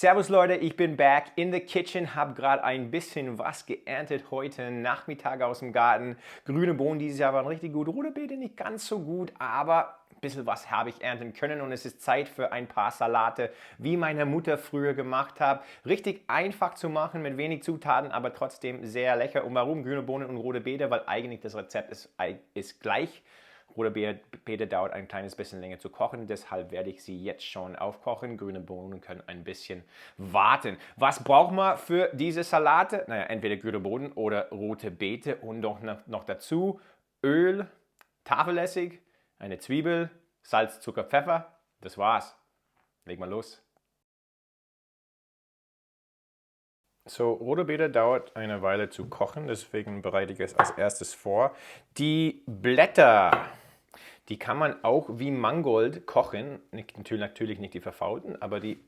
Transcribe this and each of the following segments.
Servus Leute, ich bin back in the kitchen, habe gerade ein bisschen was geerntet heute Nachmittag aus dem Garten. Grüne Bohnen dieses Jahr waren richtig gut, rote Beete nicht ganz so gut, aber ein bisschen was habe ich ernten können und es ist Zeit für ein paar Salate, wie meine Mutter früher gemacht hat. Richtig einfach zu machen mit wenig Zutaten, aber trotzdem sehr lecker. Und warum grüne Bohnen und rote Beete? Weil eigentlich das Rezept ist gleich. Rote Beete dauert ein kleines bisschen länger zu kochen, deshalb werde ich sie jetzt schon aufkochen. Grüne Bohnen können ein bisschen warten. Was braucht man für diese Salate? Naja, entweder grüne Bohnen oder rote Beete und noch dazu Öl, Tafelessig, eine Zwiebel, Salz, Zucker, Pfeffer. Das war's. Leg mal los. So, rote Beete dauert eine Weile zu kochen, deswegen bereite ich es als erstes vor. Die Blätter, die kann man auch wie Mangold kochen. Natürlich nicht die verfaulten, aber die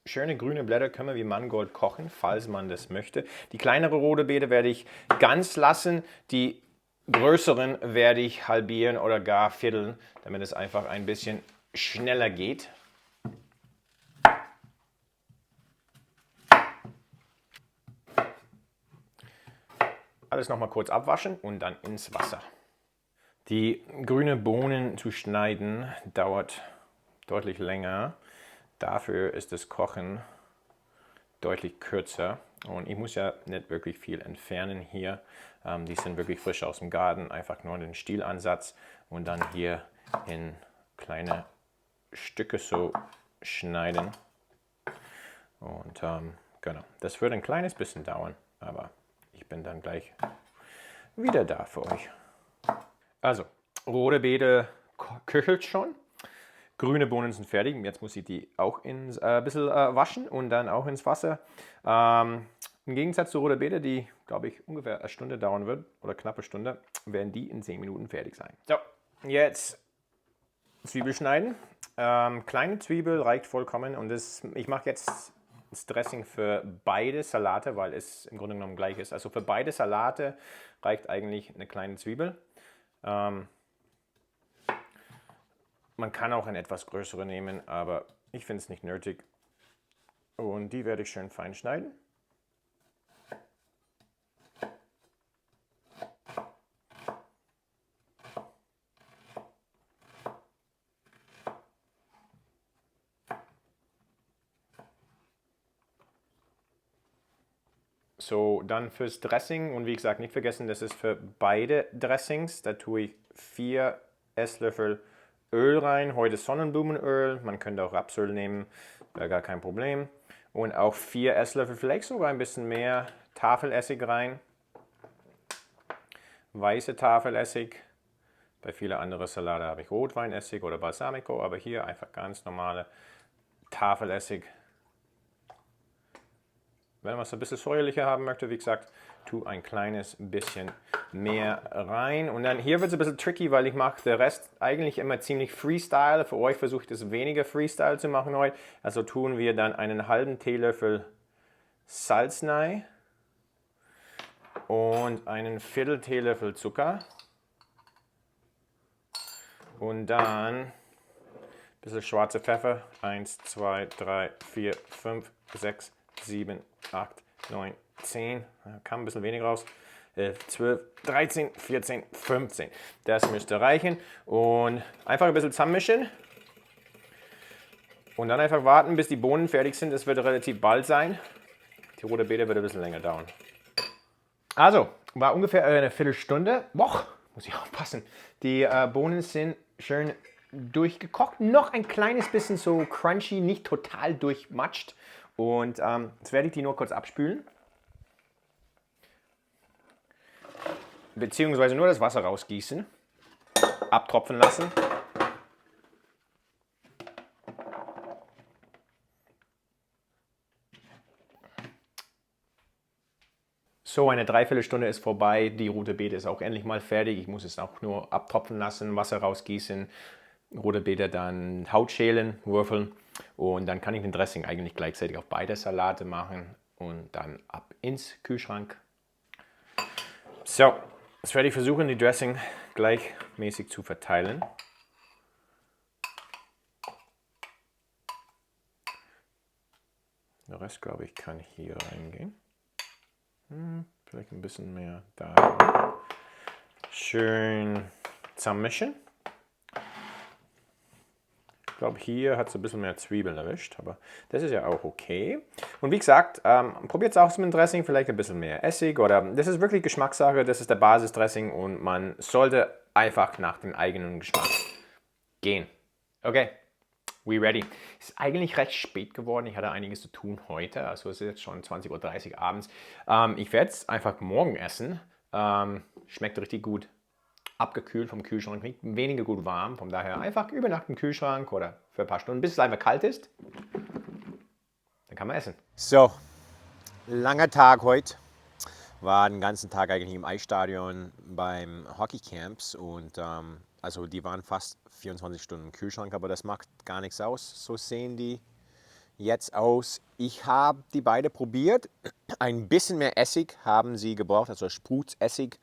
schöne grüne Blätter können wir wie Mangold kochen, falls man das möchte. Die kleinere rote Beete werde ich ganz lassen. Die größeren werde ich halbieren oder gar vierteln, damit es einfach ein bisschen schneller geht. Alles nochmal kurz abwaschen und dann ins Wasser. Die grünen Bohnen zu schneiden dauert deutlich länger. Dafür ist das Kochen deutlich kürzer. Und ich muss ja nicht wirklich viel entfernen hier. Die sind wirklich frisch aus dem Garten. Einfach nur den Stielansatz und dann hier in kleine Stücke so schneiden. Und genau, das wird ein kleines bisschen dauern, aber ich bin dann gleich wieder da für euch. Also, rote Beete köchelt schon. Grüne Bohnen sind fertig. Jetzt muss ich die auch ein bisschen waschen und dann auch ins Wasser. Im Gegensatz zu rote Beete, die, glaube ich, ungefähr eine Stunde dauern wird, oder knappe Stunde, werden die in 10 Minuten fertig sein. So, jetzt Zwiebel schneiden. Kleine Zwiebel reicht vollkommen und ich mache jetzt das Dressing für beide Salate, weil es im Grunde genommen gleich ist. Also für beide Salate reicht eigentlich eine kleine Zwiebel. Man kann auch eine etwas größere nehmen, aber ich finde es nicht nötig. Und die werde ich schön fein schneiden. So, dann fürs Dressing und wie gesagt, nicht vergessen, das ist für beide Dressings. Da tue ich 4 Esslöffel Öl rein, heute Sonnenblumenöl, man könnte auch Rapsöl nehmen, wäre gar kein Problem. Und auch 4 Esslöffel, vielleicht sogar ein bisschen mehr Tafelessig rein. Weiße Tafelessig. Bei vielen anderen Salate habe ich Rotweinessig oder Balsamico, aber hier einfach ganz normale Tafelessig. Wenn man es ein bisschen säuerlicher haben möchte, wie gesagt, tu ein kleines bisschen mehr rein. Und dann hier wird es ein bisschen tricky, weil ich mache den Rest eigentlich immer ziemlich Freestyle. Für euch versuche ich das weniger Freestyle zu machen heute. Also tun wir dann einen halben Teelöffel Salz rein und einen Viertel Teelöffel Zucker. Und dann ein bisschen schwarze Pfeffer. 1, 2, 3, 4, 5, 6, 7, 8, 9, 10. Kam ein bisschen weniger raus. 11, 12, 13, 14, 15. Das müsste reichen. Und einfach ein bisschen zusammenmischen. Und dann einfach warten, bis die Bohnen fertig sind. Das wird relativ bald sein. Die rote Beete wird ein bisschen länger dauern. Also, war ungefähr eine Viertelstunde. Boah, muss ich aufpassen. Die Bohnen sind schön durchgekocht. Noch ein kleines bisschen so crunchy, nicht total durchmatscht. Und jetzt werde ich die nur kurz abspülen. Beziehungsweise nur das Wasser rausgießen. Abtropfen lassen. So, eine Dreiviertelstunde ist vorbei. Die rote Beete ist auch endlich mal fertig. Ich muss es auch nur abtropfen lassen, Wasser rausgießen. Rote Beete dann Haut schälen, würfeln. Und dann kann ich den Dressing eigentlich gleichzeitig auf beide Salate machen. Und dann ab ins Kühlschrank. So, jetzt werde ich versuchen, die Dressing gleichmäßig zu verteilen. Der Rest, glaube ich, kann hier reingehen. Vielleicht ein bisschen mehr da. Schön zusammischen. Ich glaube, hier hat es ein bisschen mehr Zwiebeln erwischt, aber das ist ja auch okay. Und wie gesagt, probiert es auch mit dem Dressing, vielleicht ein bisschen mehr Essig oder das ist wirklich Geschmackssache, das ist der Basisdressing und man sollte einfach nach dem eigenen Geschmack gehen. Okay, we ready. Es ist eigentlich recht spät geworden, ich hatte einiges zu tun heute, also es ist jetzt schon 20:30 Uhr abends. Ich werde es einfach morgen essen, schmeckt richtig gut. Abgekühlt vom Kühlschrank, nicht weniger gut warm. Von daher einfach über Nacht im Kühlschrank oder für ein paar Stunden, bis es einfach kalt ist. Dann kann man essen. So, langer Tag heute. War den ganzen Tag eigentlich im Eisstadion beim Hockeycamps und also die waren fast 24 Stunden im Kühlschrank, aber das macht gar nichts aus. So sehen die jetzt aus. Ich habe die beide probiert. Ein bisschen mehr Essig haben sie gebraucht, also Sprutessig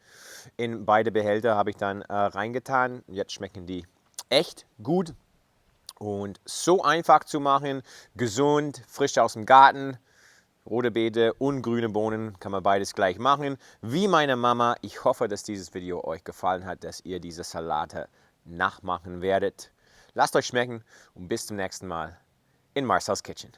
in beide Behälter habe ich dann reingetan. Jetzt schmecken die echt gut und so einfach zu machen, gesund, frisch aus dem Garten. Rote Beete und grüne Bohnen kann man beides gleich machen. Wie meine Mama. Ich hoffe, dass dieses Video euch gefallen hat, dass ihr diese Salate nachmachen werdet. Lasst euch schmecken und bis zum nächsten Mal in Marcel's Kitchen.